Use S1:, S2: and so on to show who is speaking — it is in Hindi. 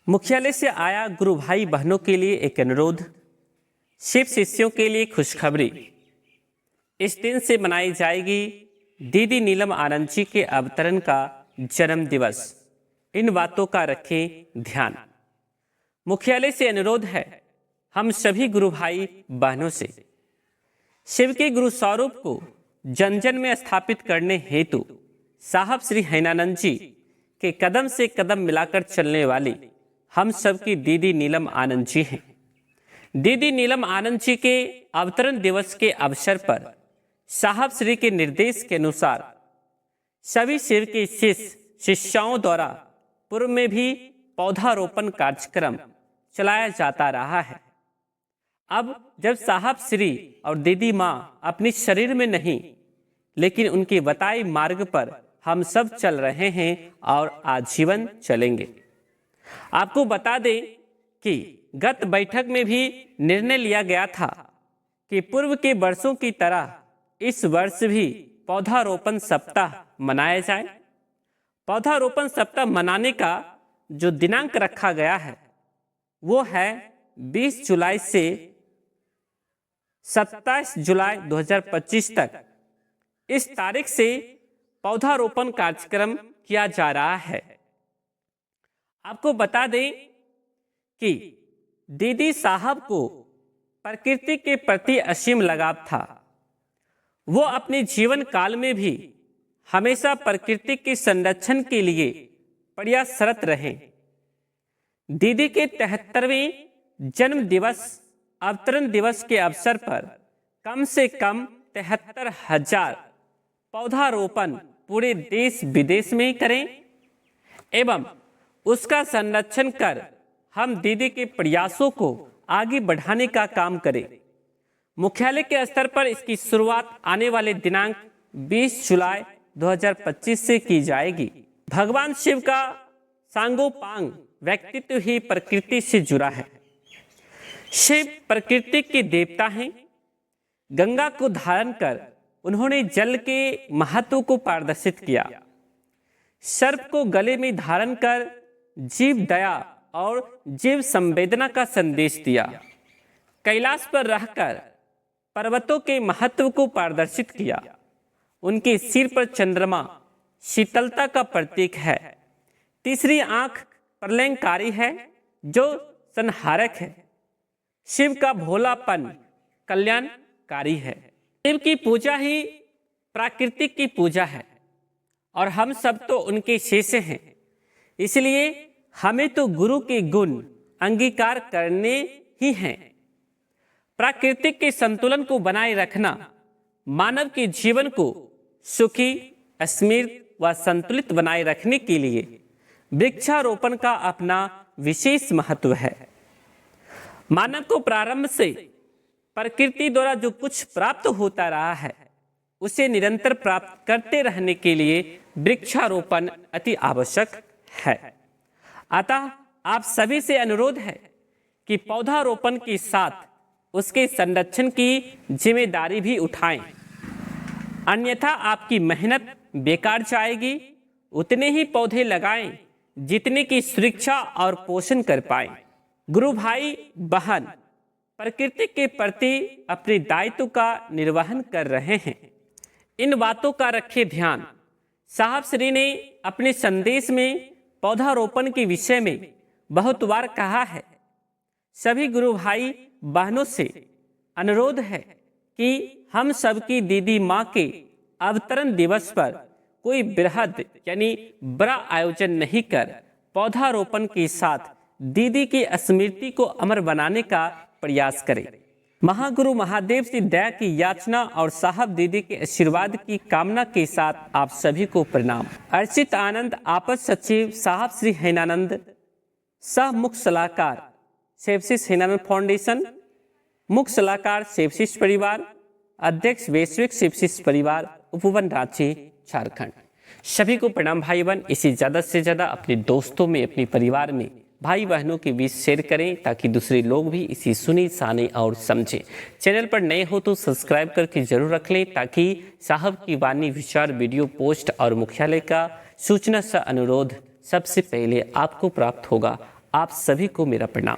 S1: मुख्यालय से आया गुरु भाई बहनों के लिए एक अनुरोध। शिव शिष्यों के लिए खुशखबरी। इस दिन से मनाई जाएगी दीदी नीलम आनंद जी के अवतरण का जन्म दिवस। इन बातों का रखें ध्यान। मुख्यालय से अनुरोध है हम सभी गुरु भाई बहनों से शिव के गुरु स्वरूप को जन जन में स्थापित करने हेतु साहब श्री हैनानंद जी के कदम से कदम मिलाकर चलने वाली हम सबकी दीदी नीलम आनंद जी हैं। दीदी नीलम आनंद जी के अवतरण दिवस के अवसर पर साहब श्री के निर्देश के अनुसार सभी शिव के शिष्यों द्वारा पूर्व में भी पौधारोपण कार्यक्रम चलाया जाता रहा है। अब जब साहब श्री और दीदी माँ अपने शरीर में नहीं लेकिन उनके बताए मार्ग पर हम सब चल रहे हैं और आजीवन चलेंगे। आपको बता दें कि गत बैठक में भी निर्णय लिया गया था कि पूर्व के वर्षों की तरह इस वर्ष भी पौधारोपण सप्ताह मनाया जाए। पौधारोपण सप्ताह मनाने का जो दिनांक रखा गया है वो है 20 जुलाई से 27 जुलाई 2025 तक। इस तारीख से पौधारोपण कार्यक्रम किया जा रहा है। आपको बता दें कि दीदी साहब को प्रकृति के प्रति असीम लगाव था। वो अपने जीवन काल में भी हमेशा प्रकृति के संरक्षण के लिए प्रयासरत रहे। दीदी के 73वें जन्म दिवस अवतरण दिवस के अवसर पर कम से कम 73,000 पौधारोपण पूरे देश विदेश में करें एवं उसका संरक्षण कर हम दीदी के प्रयासों को आगे बढ़ाने का काम करें। मुख्यालय के स्तर पर इसकी शुरुआत आने वाले दिनांक 20 जुलाई 2025 से की जाएगी। भगवान शिव का सांगोपांग व्यक्तित्व ही प्रकृति से जुड़ा है। शिव प्रकृति के देवता हैं। गंगा को धारण कर उन्होंने जल के महत्व को प्रदर्शित किया। सर्प को गले में धारण कर जीव दया और जीव संवेदना का संदेश दिया। कैलाश पर रहकर पर्वतों के महत्व को प्रदर्शित किया। उनके सिर पर चंद्रमा शीतलता का प्रतीक है। तीसरी आंख प्रलयंकारी है जो संहारक है। शिव का भोलापन कल्याणकारी है। शिव की पूजा ही प्राकृतिक की पूजा है और हम सब तो उनके शिष्य हैं। इसलिए हमें तो गुरु के गुण अंगीकार करने ही हैं। प्राकृतिक के संतुलन को बनाए रखना मानव के जीवन को सुखी, स्मृत व संतुलित बनाए रखने के लिए वृक्षारोपण का अपना विशेष महत्व है। मानव को प्रारंभ से प्रकृति द्वारा जो कुछ प्राप्त होता रहा है उसे निरंतर प्राप्त करते रहने के लिए वृक्षारोपण अति आवश्यक है। अतः आप सभी से अनुरोध है कि पौधारोपण के साथ उसके संरक्षण की जिम्मेदारी भी उठाएं, अन्यथा आपकी मेहनत बेकार जाएगी। उतने ही पौधे लगाएं जितने की सुरक्षा और पोषण कर पाएं। गुरु भाई बहन प्रकृति के प्रति अपने दायित्व का निर्वहन कर रहे हैं। इन बातों का रखें ध्यान। साहब श्री ने अपने संदेश में पौधारोपण के विषय में बहुत बार कहा है। सभी गुरु भाई बहनों से अनुरोध है कि हम सबकी दीदी माँ के अवतरण दिवस पर कोई बृहद यानी बड़ा आयोजन नहीं कर पौधारोपण के साथ दीदी की स्मृति को अमर बनाने का प्रयास करें। महागुरु महादेव से दया की याचना और साहब दीदी के आशीर्वाद की कामना के साथ आप सभी को प्रणाम। अर्चित आनंद आपद सचिव साहब श्री हैनानंद, सह मुख्य सलाहकार सेवशिष हैनानंद फाउंडेशन, मुख्य सलाहकार सेवशिष परिवार, अध्यक्ष वैश्विक सेवशिष परिवार, उपवन रांची झारखंड। सभी को प्रणाम भाई बहन। इसे ज़्यादा से ज़्यादा अपने दोस्तों में, अपने परिवार में, भाई बहनों के बीच शेयर करें ताकि दूसरे लोग भी इसे सुने, जाने और समझें। चैनल पर नए हो तो सब्सक्राइब करके जरूर रख लें ताकि साहब की वाणी, विचार, वीडियो पोस्ट और मुख्यालय का सूचना सा अनुरोध सबसे पहले आपको प्राप्त होगा। आप सभी को मेरा प्रणाम।